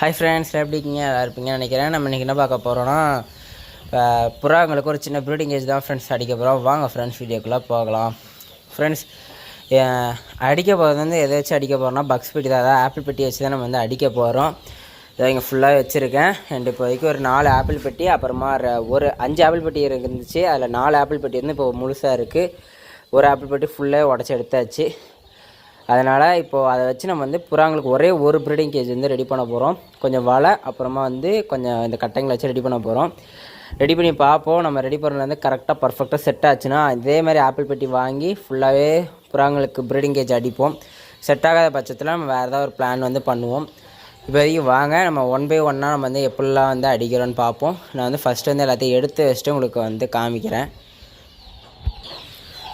Hi friends, எப்படி இருக்கீங்க? நல்லா இருப்பீங்கன்னு நினைக்கிறேன். நம்ம இன்றைக்கி என்ன பார்க்க போகிறோன்னா, புறாங்களுக்கு ஒரு சின்ன ப்ரீடிங் ஏஜ் தான் ஃப்ரெண்ட்ஸ் அடிக்க போகிறோம். வாங்க ஃப்ரெண்ட்ஸ் வீடியோக்குள்ளே போகலாம். ஃப்ரெண்ட்ஸ், அடிக்க போகிறது வந்து எதை வச்சு அடிக்க போகிறோன்னா பக்ஸ் பெட்டி தான். அதாவது ஆப்பிள் பெட்டி வச்சு தான் நம்ம வந்து அடிக்க போகிறோம். இதை இங்கே ஃபுல்லாக வச்சுருக்கேன். அண்ட் இப்போதைக்கு ஒரு 4 ஆப்பிள் பெட்டி, அப்புறமா ஒரு 5 ஆப்பிள் பெட்டி இருந்துச்சு. அதில் 4 ஆப்பிள் பெட்டி வந்து இப்போ முழுசாக இருக்குது. ஒரு ஆப்பிள் பெட்டி ஃபுல்லாக உடச்சி எடுத்தாச்சு. அதனால் இப்போது அதை வச்சு நம்ம வந்து புறாங்களுக்கு ஒரே ஒரு ப்ரீடிங் கேஜ் வந்து ரெடி பண்ண போகிறோம். கொஞ்சம் வலை, அப்புறமா வந்து கொஞ்சம் இந்த கட்டைங்களை வச்சு ரெடி பண்ண போகிறோம். ரெடி பண்ணி பார்ப்போம். நம்ம ரெடி பண்ணுறது வந்து கரெக்டாக பர்ஃபெக்டாக செட் ஆச்சுன்னா இதே மாதிரி ஆப்பிள் பெட்டி வாங்கி ஃபுல்லாகவே புறாங்களுக்கு ப்ரீடிங் கேஜ் அடிப்போம். செட் ஆகாத பட்சத்தில் நம்ம வேறு ஏதாவது ஒரு பிளான் வந்து பண்ணுவோம். இப்போதைக்கு வாங்க நம்ம 1 by 1 நம்ம வந்து எப்படிலாம் வந்து அடிக்கிறோன்னு பார்ப்போம். நான் வந்து ஃபஸ்ட்டு வந்து எல்லாத்தையும் எடுத்து வச்சுட்டு உங்களுக்கு வந்து காமிக்கிறேன்.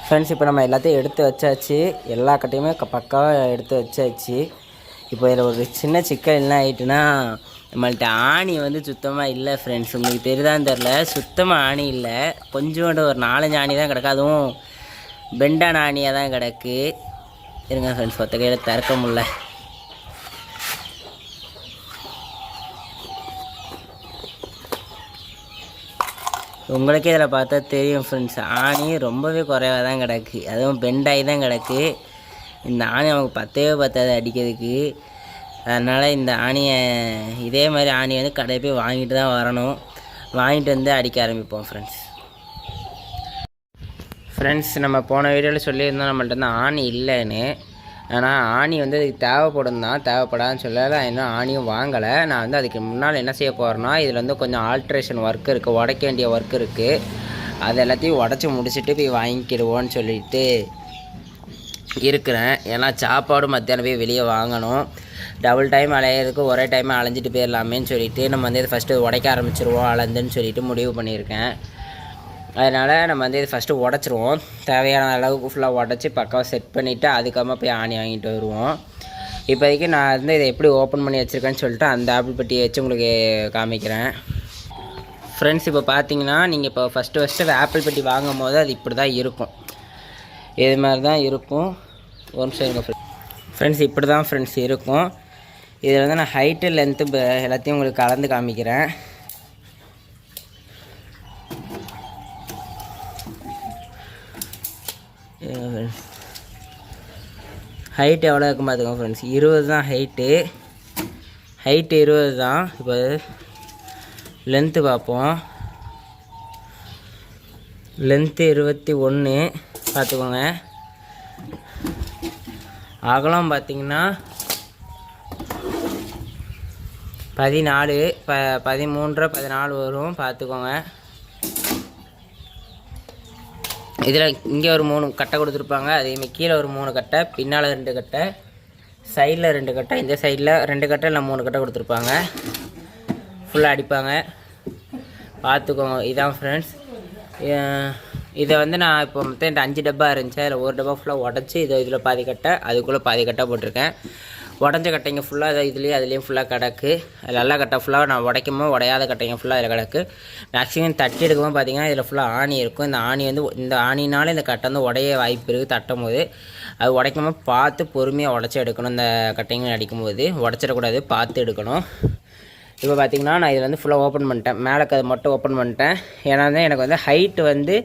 ஃப்ரெண்ட்ஸ், இப்போ நம்ம எல்லாத்தையும் எடுத்து வச்சாச்சு. எல்லா கட்டையுமே பக்காவாக எடுத்து வச்சாச்சு. இப்போ இதில் ஒரு சின்ன சிக்கல் என்ன ஆகிட்டுன்னா, நம்மள்கிட்ட ஆணி வந்து சுத்தமாக இல்லை ஃப்ரெண்ட்ஸ். உங்களுக்கு தெரியுதான்னு தெரில, சுத்தமாக ஆணி இல்லை. கொஞ்சோண்டு ஒரு 4-5 ஆணி தான் கிடக்கு. அதுவும் பெண்டான ஆணியாக தான் கிடக்கு. இருங்க ஃப்ரெண்ட்ஸ், ஒத்த கையில் திறக்க முடியல. உங்களுக்கே இதில் பார்த்தா தெரியும் ஃப்ரெண்ட்ஸ், ஆணி ரொம்பவே குறைவாக தான் கிடக்கு. அதுவும் பெண்டாகி தான் கிடக்கு. இந்த ஆணி நமக்கு பத்தாது அடிக்கிறதுக்கு. அதனால் இந்த ஆணியை இதே மாதிரி ஆணியை வந்து கடையை போய் வாங்கிட்டு தான் வரணும். வாங்கிட்டு வந்து அடிக்க ஆரம்பிப்போம் ஃப்ரெண்ட்ஸ். நம்ம போன வீடியோவில் சொல்லியிருந்தோம் நம்மள்ட்ட வந்து ஆணி இல்லைன்னு. ஆனால் ஆணி வந்து அதுக்கு தேவைப்படும் தான், தேவைப்படாதுன்னு சொல்லலை. இன்னும் ஆணியும் வாங்கலை. நான் வந்து அதுக்கு முன்னால் என்ன செய்ய போகிறேன்னா, இதில் வந்து கொஞ்சம் ஆல்ட்ரேஷன் ஒர்க் இருக்குது, உடைக்க வேண்டிய ஒர்க் இருக்குது. அது எல்லாத்தையும் உடச்சி முடிச்சுட்டு போய் வாங்கிக்கிடுவோன்னு சொல்லிட்டு இருக்கிறேன். ஏன்னா சாப்பாடு மத்தியானம் போய் வெளியே வாங்கணும். டபுள் டைம் அலையிறதுக்கு ஒரே டைம் அலைஞ்சிட்டு போயிடலாமேன்னு சொல்லிவிட்டு நம்ம வந்து இது ஃபஸ்ட்டு உடைக்க ஆரம்பிச்சிருவோம் அலைந்துன்னு சொல்லிட்டு முடிவு பண்ணியிருக்கேன். அதனால் நம்ம வந்து இது ஃபஸ்ட்டு உடச்சிருவோம். தேவையான அளவுக்கு ஃபுல்லாக உடச்சி பக்காவாக செட் பண்ணிவிட்டு அதுக்கப்புறமா போய் ஆணி வாங்கிட்டு வருவோம். இப்போதைக்கு நான் வந்து இதை எப்படி ஓப்பன் பண்ணி வச்சுருக்கேன்னு சொல்லிட்டு அந்த ஆப்பிள் பெட்டியை வச்சு உங்களுக்கு காமிக்கிறேன். ஃப்ரெண்ட்ஸ், இப்போ பார்த்தீங்கன்னா நீங்கள் இப்போ ஃபஸ்ட்டு ஆப்பிள் பெட்டி வாங்கும் போது அது இப்படி தான் இருக்கும். இது மாதிரி தான் இருக்கும். ஒரு நிமிஷம் இருங்க ஃப்ரெண்ட்ஸ். இப்படி தான் ஃப்ரெண்ட்ஸ் இருக்கும். இதில் வந்து நான் ஹைட்டு லென்த்து எல்லாத்தையும் உங்களுக்கு கலந்து காமிக்கிறேன். ஹைட் எவ்வளோ இருக்கும் பார்த்துக்கோங்க ஃப்ரெண்ட்ஸ். 20 தான் ஹைட்டு 20 தான். இப்போ லென்த்து பார்ப்போம். லென்த்து 21 பார்த்துக்கோங்க. அகலம் பார்த்திங்கன்னா 14 13 14 வரும் பார்த்துக்கோங்க. இதில் இங்கே ஒரு 3 கட்டை கொடுத்துருப்பாங்க. அதேமாதிரி கீழே ஒரு 3 கட்டை, பின்னால் 2 கட்டை, சைடில் 2 கட்டை, இந்த சைடில் 2 கட்டை இல்லை 3 கட்டை கொடுத்துருப்பாங்க. ஃபுல்லாக அடிப்பாங்க பார்த்துக்கோங்க. இதான் ஃப்ரெண்ட்ஸ். இதை வந்து நான் இப்போ மொத்தம் 5 டப்பா இருந்துச்சு. அதில் ஒரு டப்பா ஃபுல்லாக உடச்சி இதில் பாதி கட்டை, அதுக்குள்ளே பாதி கட்டை போட்டிருக்கேன். உடஞ்ச கட்டைங்க ஃபுல்லாக அதுலேயும் ஃபுல்லாக கிடக்கு. அதில் எல்லா கட்டை ஃபுல்லாக நான் உடைக்கும்போது உடையாத கட்டைங்க ஃபுல்லாக அதில் கிடக்கு. மேக்ஸிமம் தட்டி எடுக்கும்போது பார்த்திங்கன்னா இதில் ஃபுல்லாக ஆணி இருக்கும். இந்த ஆணி வந்து இந்த ஆணினால இந்த கட்டை வந்து உடைய வாய்ப்பு இருக்குது. தட்டும் போது அது உடைக்கும்போது பார்த்து பொறுமையாக உடச்சி எடுக்கணும். இந்த கட்டைங்க அடிக்கும்போது உடச்சிடக்கூடாது, பார்த்து எடுக்கணும். இப்போ பார்த்திங்கன்னா நான் இதில் வந்து ஃபுல்லாக ஓப்பன் பண்ணிட்டேன். மேலே அது மட்டும் ஓப்பன் பண்ணிட்டேன். ஏன்னா வந்து எனக்கு வந்து ஹைட்டு வந்து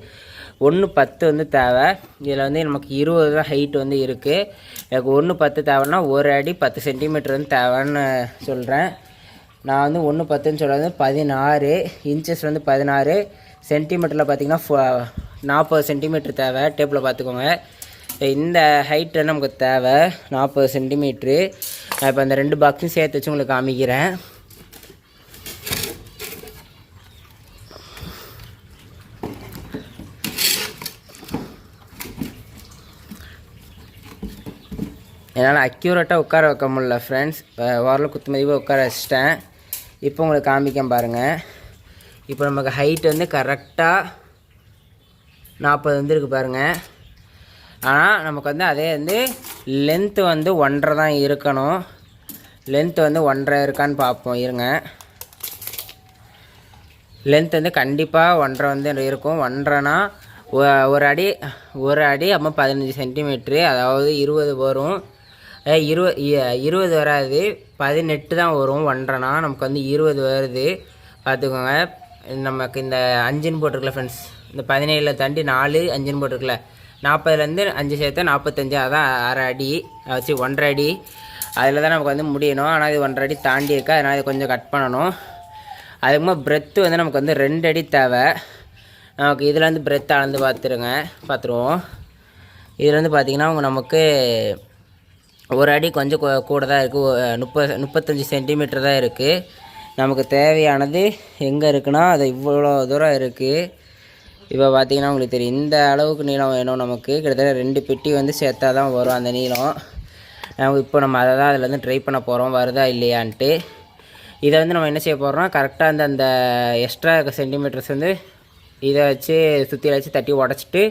1.10 வந்து தேவை. இதில் வந்து நமக்கு 20 தான் ஹைட் வந்து இருக்குது. எனக்கு 1.10 தேவைன்னா 1 அடி 10 சென்டிமீட்டர் வந்து தேவைன்னு சொல்கிறேன். நான் வந்து 1.10ன்னு சொல்கிறது 16 இன்ச்சஸ் வந்து 16 சென்டிமீட்டரில் பார்த்திங்கன்னா 40 சென்டிமீட்டர் தேவை. டேப்பில் பார்த்துக்கோங்க. இந்த ஹைட்டு நமக்கு தேவை 40 சென்டிமீட்ரு. நான் இப்போ அந்த 2 பாக்ஸும் சேர்த்து வச்சு உங்களுக்கு காமிக்கிறேன். என்னால் அக்யூரேட்டாக உட்கார வைக்க முடியல ஃப்ரெண்ட்ஸ். ஓரளவு குத்து மதிப்பாக உட்கார வச்சிட்டேன். இப்போ உங்களுக்கு காமிக்க பாருங்கள். இப்போ நமக்கு ஹைட் வந்து கரெக்டாக 40 வந்து இருக்குது பாருங்கள். ஆனால் நமக்கு வந்து அதே வந்து லென்த்து வந்து 1.5 தான் இருக்கணும். லென்த்து வந்து 1.5 இருக்கான்னு பார்ப்போம் இருங்க. லென்த் வந்து கண்டிப்பாக 1.5 வந்து இருக்கும். 1.5னா ஒரு அடி அப்போ 15 சென்டிமீட்ரு, அதாவது 20 வரும். 20 வராது, 18 தான் வரும். 1.5னா நமக்கு வந்து 20 வருது. பார்த்துக்கோங்க. நமக்கு இந்த 5ன்னு போட்டிருக்கல ஃப்ரெண்ட்ஸ், இந்த 17 தாண்டி 4 5ன்னு போட்டிருக்கல, 40லேருந்து 5 சேர்த்தா 45, அதான் 1/2 அடி வச்சு 1.5 அடி. அதில் தான் நமக்கு வந்து முடியணும். ஆனால் இது 1.5 அடி தாண்டி இருக்கா, அதனால் இது கொஞ்சம் கட் பண்ணணும். அதுக்குமா பிரெத்து வந்து நமக்கு வந்து 2 அடி தேவை. நமக்கு இதில் வந்து பிரெத் அளந்து பார்த்துருவோம். இதில் வந்து பார்த்திங்கன்னா நமக்கு 1 அடி கொஞ்சம் கூட தான் இருக்குது, 35 சென்டிமீட்டர் தான் இருக்குது. நமக்கு தேவையானது எங்கே இருக்குன்னா அது இவ்வளோ தூரம் இருக்குது. இப்போ பார்த்திங்கன்னா உங்களுக்கு தெரியும், இந்த அளவுக்கு நீளம் வேணும் நமக்கு. கிட்டத்தட்ட 2 பெட்டி வந்து சேர்த்தா தான் வரும் அந்த நீளம். இப்போ நம்ம அதை தான் அதில் வந்து ட்ரை பண்ண போகிறோம், வருதா இல்லையான்ட்டு. இதை வந்து நம்ம என்ன செய்ய போகிறோம்னா, கரெக்டாக அந்த எக்ஸ்ட்ரா சென்டிமீட்டர்ஸ் வந்து இதை வச்சு சுற்றியில் வச்சு தட்டி உடச்சிட்டு,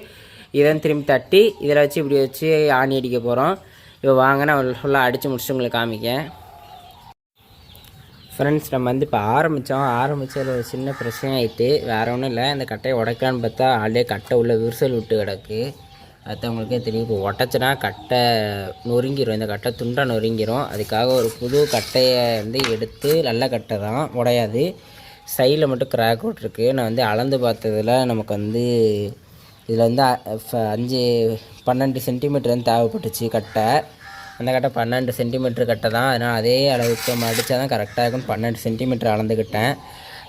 இதை வந்து திரும்பி தட்டி இதில் வச்சு இப்படி வச்சு ஆணி அடிக்க போகிறோம். இப்போ வாங்க நான் ஃபுல்லாக அடித்து முடிச்சுட்டு உங்களுக்கு காமிக்கேன். ஃப்ரெண்ட்ஸ், நம்ம வந்து இப்போ ஆரம்பித்ததில் ஒரு சின்ன பிரச்சனை ஆகிட்டு, வேறு ஒன்றும் இல்லை. அந்த கட்டையை உடைக்கலான்னு பார்த்தா ஆல்ரெடி கட்டை உள்ள விரிசல் விட்டு கிடக்கு. அது அவங்களுக்கே தெரியும். இப்போ உடச்சினா கட்டை நொறுங்கிடும், இந்த கட்டை துண்டாக நொறுங்கிடும். அதுக்காக ஒரு புது கட்டையை வந்து எடுத்து, நல்ல கட்டை தான், உடையாது. சைடில் மட்டும் கிராக் விட்ருக்கு. நான் வந்து அளந்து பார்த்ததில் நமக்கு வந்து இதில் வந்து 12 சென்டிமீட்டர் வந்து தேவைப்பட்டுச்சு கட்டை. அந்த கட்டை 12 சென்டிமீட்டர் கட்டை தான். அதனால் அதே அளவுக்கு நம்ம அடித்தா தான் கரெக்டாக இருக்கும். 12 சென்டிமீட்டர் அளந்துக்கிட்டேன்.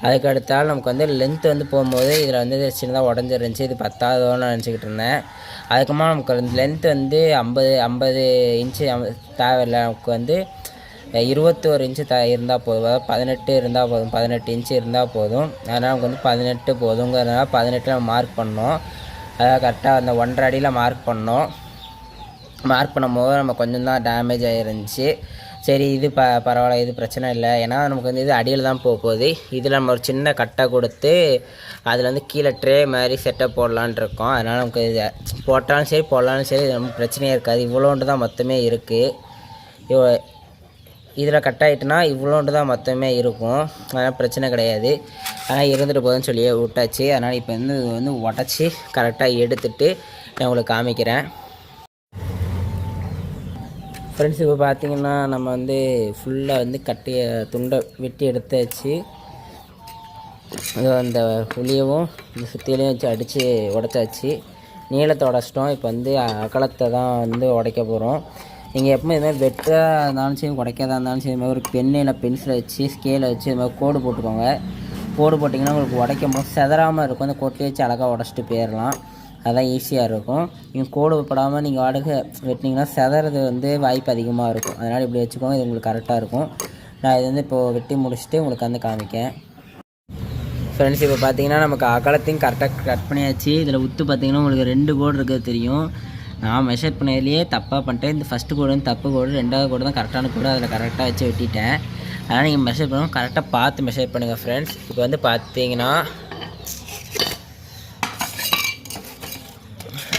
அதுக்கு அடுத்தால் நமக்கு வந்து லென்த்து வந்து போகும்போது இதில் வந்து சின்னதாக உடஞ்சிருந்துச்சி. இது 10ஆவதுன்னு நினச்சிக்கிட்டு இருந்தேன். அதுக்கப்புறமா நமக்கு லென்த்து வந்து 50 இன்ச்சு தேவையில்லை. நமக்கு வந்து 21 இன்ச்சு இருந்தால் போதும், அதாவது 18 இருந்தால் போதும், 18 இன்ச்சு இருந்தால் போதும். அதனால் நமக்கு வந்து 18 போதுங்கிறதுனால 18 நம்ம மார்க் பண்ணோம். அதாவது கரெக்டாக அந்த 1.5 அடியில் மார்க் பண்ணோம். மார்க் பண்ணும்போது நம்ம கொஞ்சம் தான் டேமேஜ் ஆகிருந்துச்சி. சரி, இது பரவாயில்ல, இது பிரச்சனை இல்லை. ஏன்னா நமக்கு வந்து இது அடியில் தான் போகுது. இதில் நம்ம ஒரு சின்ன கட்டை கொடுத்து அதில் வந்து கீழே ட்ரே மாதிரி செட்டப் போடலான் இருக்கோம். அதனால் நமக்கு இது போட்டாலும் சரி போடலாலும் சரி நமக்கு பிரச்சனையே இருக்காது. இவ்வளோண்டு தான் மொத்தமே இருக்குது. இதில் கட் ஆகிட்டுனா இவ்வளோண்டு தான் மொத்தமே இருக்கும். அதனால் பிரச்சனை கிடையாது. ஆனால் இருந்துட்டு போதுன்னு சொல்லி விட்டாச்சு. அதனால் இப்போ வந்து இது வந்து உடச்சி கரெக்டாக எடுத்துகிட்டு நான் உங்களுக்கு காமிக்கிறேன். ஃப்ரெண்ட்ஸ், இப்போ பார்த்திங்கன்னா நம்ம வந்து ஃபுல்லாக வந்து கட்டையை துண்டை வெட்டி எடுத்தாச்சு. அந்த புளியவும் இந்த சுற்றிலையும் வச்சு அடித்து உடச்சாச்சு. நீளத்தை உடச்சிட்டோம். இப்போ வந்து அகலத்தை தான் வந்து உடைக்க போகிறோம். நீங்கள் எப்பவுமே இதுமாதிரி வெட்டாக இருந்தாலும் சரி, உடைக்காதான் இருந்தாலும் சரி, இதுமாதிரி ஒரு பென்னில் பென்சிலை வச்சு ஸ்கேலை வச்சு இது மாதிரி கோடு போட்டுக்கோங்க. கோடு போட்டிங்கன்னா உங்களுக்கு உடைக்கும் போது செதறாமல் இருக்கும். அந்த கோட்டை வச்சு அழகாக உடச்சிட்டு போயிடலாம். அதுதான் ஈஸியாக இருக்கும். நீங்கள் கோடு படாமல் நீங்கள் வாடகை வெட்டினீங்கன்னா செதறது வந்து வாய்ப்பு அதிகமாக இருக்கும். அதனால் இப்படி வச்சுக்கோங்க, இது உங்களுக்கு கரெக்டாக இருக்கும். நான் இது வந்து இப்போது வெட்டி முடிச்சுட்டு உங்களுக்கு வந்து காமிக்கேன். ஃப்ரெண்ட்ஸ், இப்போ பார்த்தீங்கன்னா நமக்கு அகலத்தையும் கரெக்டாக கட் பண்ணியாச்சு. இதில் உத்து பார்த்தீங்கன்னா உங்களுக்கு 2 கோடு இருக்கிறது தெரியும். நான் மெஷர் பண்ணதுலேயே தப்பாக பண்ணிட்டேன். இந்த ஃபஸ்ட்டு கோடு வந்து தப்பு கோடு, 2வது கோடு தான் கரெக்டான கோடு. அதில் கரெக்டாக வச்சு வெட்டிட்டேன். அதனால் நீங்கள் மெஷர் பண்ணுவோம், கரெக்டாக பார்த்து மெஷர் பண்ணுங்கள் ஃப்ரெண்ட்ஸ். இப்போ வந்து பார்த்தீங்கன்னா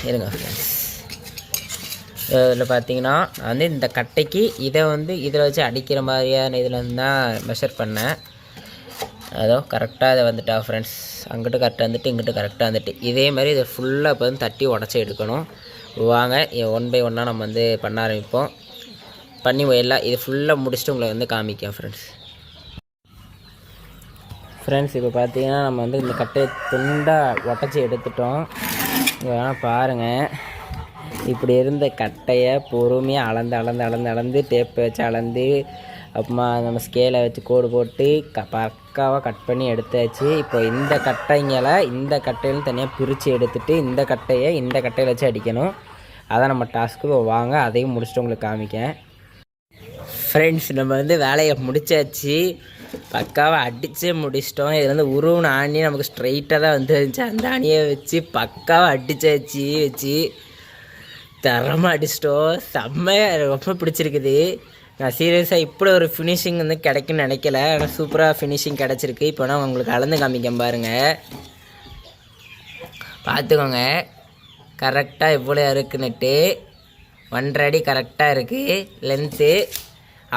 இருங்க ஃப்ரெண்ட்ஸ், இதில் பார்த்தீங்கன்னா நான் வந்து இந்த கட்டைக்கு இதை வந்து இதில் வச்சு அடிக்கிற மாதிரியான இதில் வந்து தான் மெஷர் பண்ணேன். அதோ கரெக்டாக இதை வந்துட்டா ஃப்ரெண்ட்ஸ். அங்கிட்டு கரெக்டாக வந்துட்டு இங்கிட்டு கரெக்டாக வந்துட்டு இதே மாதிரி இதை ஃபுல்லாக இப்போ வந்து தட்டி உடச்சி எடுக்கணும். வாங்க 1 பை 1 நம்ம வந்து பண்ண ஆரம்பிப்போம். பண்ணி எல்லாம் இது ஃபுல்லாக முடிச்சுட்டு உங்களை வந்து காமிக்கேன் ஃப்ரெண்ட்ஸ். இப்போ பார்த்தீங்கன்னா நம்ம வந்து இந்த கட்டையை துண்டாக உடச்சி எடுத்துட்டோம். வேணால் பாருங்கள், இப்படி இருந்த கட்டையை பொறுமையாக அளந்து டேப்பை வச்சு அளந்து அப்புறமா நம்ம ஸ்கேலை வச்சு கோடு போட்டு பக்காவாக கட் பண்ணி எடுத்தாச்சு. இப்போ இந்த கட்டையிலும் தனியாக பிரித்து எடுத்துகிட்டு இந்த கட்டையில் வச்சு அடிக்கணும். அதான் நம்ம டாஸ்க்கு. வாங்க அதையும் முடிச்சுட்டு உங்களுக்கு காமிக்கேன் ஃப்ரெண்ட்ஸ். நம்ம வந்து வேலையை முடிச்சாச்சு, பக்காவாக அடித்தே முடிச்சிட்டோம். இது வந்து உருவன ஆணி நமக்கு ஸ்ட்ரைட்டாக தான் வந்து இருந்துச்சு. அந்த ஆணியை வச்சு பக்காவாக அடித்தாச்சு, வச்சு தரமாக அடிச்சிட்டோம். செம்மையாக ரொம்ப பிடிச்சிருக்குது. நான் சீரியஸாக இப்படி ஒரு ஃபினிஷிங் வந்து கிடைக்குன்னு நினைக்கல. ஆனால் சூப்பராக ஃபினிஷிங் கிடச்சிருக்கு. இப்போ நான் உங்களுக்கு அளந்து காமிக்கேன் பாருங்கள், பார்த்துக்கோங்க கரெக்டாக இவ்வளோ இருக்குன்னுட்டு. 1.5 அடி கரெக்டாக இருக்குது லென்த்து.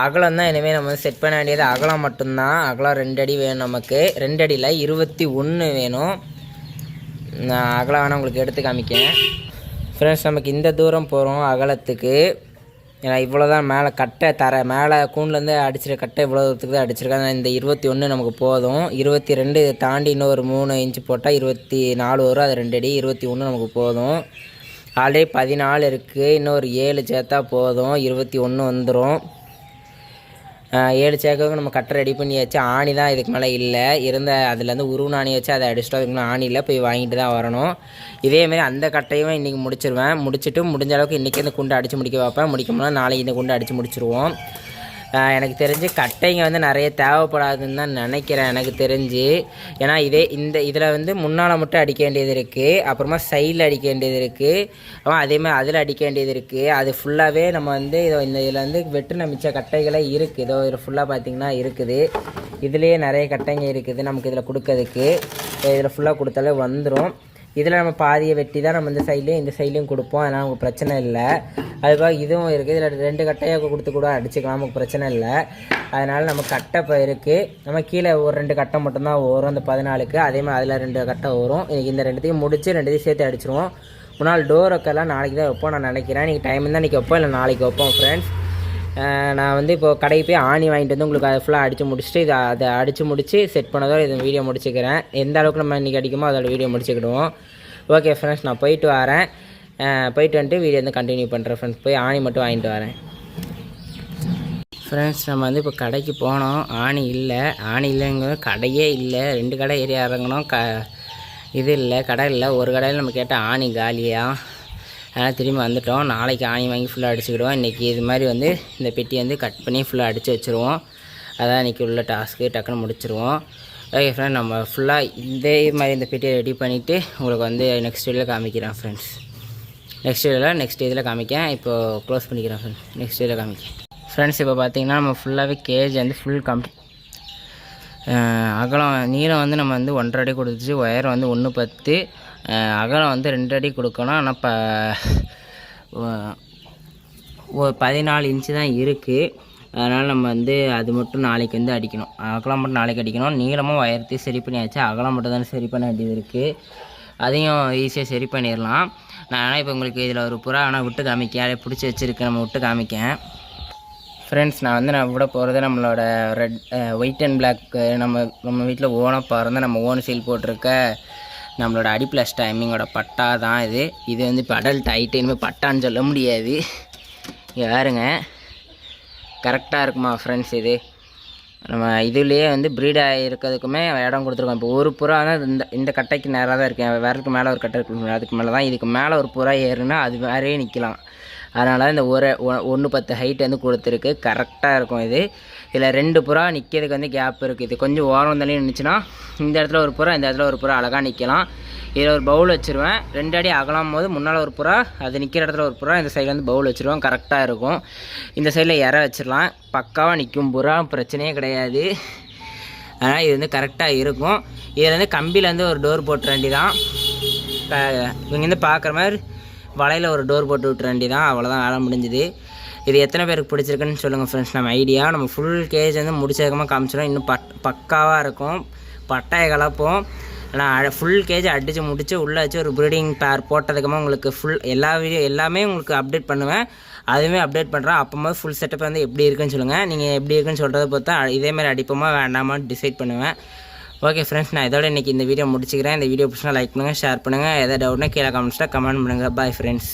அகலம் தான் இனிமேல் நம்ம செட் பண்ண வேண்டியது. அகலம் மட்டும்தான். அகலம் 2 அடி வேணும் நமக்கு. 2 அடியில் 21 வேணும். நான் அகலம் வேணால் உங்களுக்கு எடுத்து காமிக்கேன் ஃப்ரெண்ட்ஸ். நமக்கு இந்த தூரம் போகிறோம் அகலத்துக்கு. ஏன்னா இவ்வளோ தான் மேலே கட்டை மேலே கூண்டுலேருந்து அடிச்சிருக்க கட்டை இவ்வளோ தூரத்துக்கு தான் அடிச்சிருக்காங்க. இந்த 21 நமக்கு போதும். 22 தாண்டி இன்னும் ஒரு 3 இன்ச்சு போட்டால் 24 வரும். அது 2 அடி. 21 நமக்கு போதும். ஆல்ரெடி 14 இருக்குது. இன்னும் ஒரு 7 சேர்த்தா போதும். 21 வந்துடும். 7 சேர்க்கறதுக்கு நம்ம கட்டை ரெடி பண்ணியாச்சு. ஆணி தான் இதுக்கு மேலே இல்லை. அதுலேருந்து உருவ ஆணி வச்சு அதை அடிச்சிட்டோம். அதுக்கு மேலே ஆணி இல்லை, போய் வாங்கிட்டு தான் வரணும். இதேமாரி அந்த கட்டையும் இன்றைக்கி முடிச்சுட்டு முடிஞ்ச அளவுக்கு இன்றைக்கி இந்த குண்டை அடித்து முடிக்க வைப்பேன். முடிக்கணும்னா நாளைக்கு இந்த குண்டை அடித்து முடிச்சிருவோம். எனக்கு தெரிஞ்சு கட்டைங்க வந்து நிறைய தேவைப்படாதுன்னு தான் நினைக்கிறேன் எனக்கு தெரிஞ்சு. ஏன்னா இதில் முன்னால் மட்டும் அடிக்க வேண்டியது இருக்குது. அப்புறமா சைடில் அடிக்க வேண்டியது இருக்குது. அதேமாதிரி அதில் அடிக்க வேண்டியது இருக்குது. அது ஃபுல்லாகவே நம்ம இதில் வெட்டுன மிச்ச கட்டைகளே இருக்குது. இதில் ஃபுல்லாக பார்த்திங்கன்னா இருக்குது. இதுலேயே நிறைய கட்டைங்க இருக்குது நமக்கு இதில் கொடுக்கறதுக்கு. இதில் ஃபுல்லாக கொடுத்தாலே வந்துடும். இதில் நம்ம பாதியை வெட்டி தான் நம்ம இந்த சைட்லேயும் கொடுப்போம். அதனால் நமக்கு பிரச்சனை இல்லை. அதுக்காக இதுவும் இருக்குது. இதில் 2 கட்டையாக கொடுத்து கூட அடிச்சுக்கலாம், நமக்கு பிரச்சனை இல்லை. அதனால் நம்ம கட்டை இப்போ இருக்குது. நம்ம கீழே ஒரு 2 கட்டை மட்டும்தான் வரும் அந்த 14க்கு. அதேமாதிரி அதில் 2 கட்டை வரும். இன்றைக்கி இந்த 2த்தையும் முடித்து 2த்தையும் சேர்த்து அடிச்சிடுவோம். முன்னால் டோர் வைக்கலாம் நாளைக்கு தான் வைப்போம் நான் நினைக்கிறேன். இன்றைக்கி டைம் இருந்தால் இன்றைக்கி வைப்போம், இல்லை நாளைக்கு வைப்போம் ஃப்ரெண்ட்ஸ். நான் இப்போது கடைக்கு போய் ஆணி வாங்கிட்டு உங்களுக்கு அதை ஃபுல்லாக அடித்து முடிச்சுட்டு அதை அடித்து முடித்து செட் பண்ணதோட இதை வீடியோ முடிச்சுக்கிறேன். எந்த அளவுக்கு நம்ம இன்றைக்கி அடிக்குமோ அதோட வீடியோ முடிச்சுக்கிடுவோம். ஓகே ஃப்ரெண்ட்ஸ், நான் போயிட்டு வரேன். போயிட்டு வந்துட்டு வீடியோ கண்டினியூ பண்ணுறேன் ஃப்ரெண்ட்ஸ். போய் ஆணி மட்டும் வாங்கிட்டு வரேன் ஃப்ரெண்ட்ஸ். நம்ம இப்போ கடைக்கு போனோம். ஆணி இல்லைங்க, கடையே இல்லை. 2 கடை ஏறி இறங்கணும். இது இல்லை, கடை இல்லை. ஒரு கடையில் நம்ம கேட்டால் ஆணி காலியாக. அதனால் திரும்பி வந்துட்டோம். நாளைக்கு ஆணி வாங்கி ஃபுல்லாக அடிச்சுக்கிடுவோம். இன்றைக்கி இது மாதிரி இந்த பெட்டியை கட் பண்ணி ஃபுல்லாக அடித்து வச்சுருவோம். அதான் இன்றைக்கி உள்ள டாஸ்க்கு. டக்குன்னு முடிச்சிருவோம். ஓகே ஃப்ரெண்ட், நம்ம ஃபுல்லாக இதே மாதிரி இந்த பெட்டியை ரெடி பண்ணிவிட்டு உங்களுக்கு நெக்ஸ்ட் வீடியோவில் காமிக்கிறேன் ஃப்ரெண்ட்ஸ். நெக்ஸ்ட் இதில் காமிக்கேன். இப்போது க்ளோஸ் பண்ணிக்கிறேன் ஃப்ரெண்ட்ஸ். நெக்ஸ்ட் இதில் காமிக்கேன் ஃப்ரெண்ட்ஸ். இப்போ பார்த்தீங்கன்னா நம்ம ஃபுல்லாகவே கேஜ் ஃபுல் அகலம் நீளம் நம்ம 1.5 அடி கொடுத்துச்சு. ஒயர் 1.10, அகலம் 2 அடி கொடுக்கணும். ஆனால் இப்போ 14 இன்ச்சு தான் இருக்குது. அதனால் நம்ம அது மட்டும் நாளைக்கு அடிக்கணும். அகலம் மட்டும் நாளைக்கு அடிக்கணும். நீளமும் ஒயர்த்தையும் சரி பண்ணியாச்சு. அகலம் மட்டும் தானே சரி பண்ண வேண்டியது இருக்குது. அதையும் ஈஸியாக சரி பண்ணிடலாம். நான் ஆனால் இப்போ உங்களுக்கு இதில் ஒரு புறா விட்டு காமிக்கேன். பிடிச்சி வச்சுருக்கேன், நம்ம விட்டு காமிக்கேன் ஃப்ரெண்ட்ஸ். நான் விட போகிறது நம்மளோட ஒயிட் அண்ட் பிளாக் நம்ம வீட்டில் ஓனாக பிறந்த நம்ம ஓன் சீல் போட்டிருக்க நம்மளோட அடிப்ளஸ் டைமிங்கோட பட்டா தான் இது இப்போ அடல்ட் ஆகிட்டு இனிமேல் பட்டான்னு சொல்ல முடியாது. இங்கே பாருங்க, கரெக்டாக இருக்குமா ஃப்ரெண்ட்ஸ். இது நம்ம இதுலேயே ப்ரீடாக இருக்கிறதுக்குமே இடம் கொடுத்துருக்கோம். இப்போ ஒரு புறா தான் இந்த கட்டைக்கு நேராக தான் இருக்கேன். வேறதுக்கு மேலே ஒரு கட்டை இருக்கு, அதுக்கு மேலே தான். இதுக்கு மேலே ஒரு புறா ஏறுனா அது வேறையே நிற்கலாம். அதனால் இந்த 1.10 ஹைட் கொடுத்துருக்கு. கரெக்டாக இருக்கும் இது. இதில் 2 புறா நிற்கிறதுக்கு கேப் இருக்குது. இது கொஞ்சம் ஓரம் தள்ளி நின்றுச்சுன்னா இந்த இடத்துல ஒரு புறா, இந்த இடத்துல ஒரு புறா அழகாக நிற்கலாம். இதில் ஒரு பவுல் வச்சுருவேன். 2 அடி அகலாம் போது முன்னால் ஒரு புறா, அது நிற்கிற இடத்துல ஒரு புறா, இந்த சைடில் பவுல் வச்சுருவேன். கரெக்டாக இருக்கும். இந்த சைடில் இற வச்சிடலாம். பக்காவாக நிற்கும் புறா, பிரச்சனையே கிடையாது. அதனால் இது கரெக்டாக இருக்கும். இதில் கம்பியில் ஒரு டோர் போட்டு வேண்டி தான். இவங்க பார்க்குற மாதிரி வலையில் ஒரு டோர் போட்டு விட்டுற வேண்டி தான். அவ்வளோதான், வேலை முடிஞ்சுது. இது எத்தனை பேருக்கு பிடிச்சிருக்குன்னு சொல்லுங்கள் ஃப்ரெண்ட்ஸ். நம்ம ஐடியா நம்ம ஃபுல் கேஜ் முடிச்சதுக்கமாக காமிச்சிடும். இன்னும் பக்காவாக இருக்கும். பட்டாயை கலப்போம். நான் ஃபுல் கேஜ் அடித்து முடித்து உள்ளே வச்சு ஒரு ப்ரீடிங் பேர் போட்டதுக்கமாக உங்களுக்கு ஃபுல் எல்லாமே உங்களுக்கு அப்டேட் பண்ணுவேன். அதுவுமே அப்டேட் பண்ணுறேன். அப்போது ஃபுல் செட்டப் எப்படி இருக்குன்னு சொல்லுங்கள். நீங்கள் எப்படி இருக்குன்னு சொல்கிறத பார்த்தா இதேமாதிரி அடிப்போமா வேண்டாமான்னு டிசைட் பண்ணுவேன். ஓகே ஃப்ரெண்ட்ஸ், நான் இதோட இன்றைக்கி இந்த வீடியோ முடிச்சுக்கிறேன். இந்த வீடியோ பிடிச்சினா லைக் பண்ணுங்கள், ஷேர் பண்ணுங்கள். எதாவது டவுட்னா கீழே கமெண்ட்ஸில் கமெண்ட் பண்ணுங்கள். Bye friends.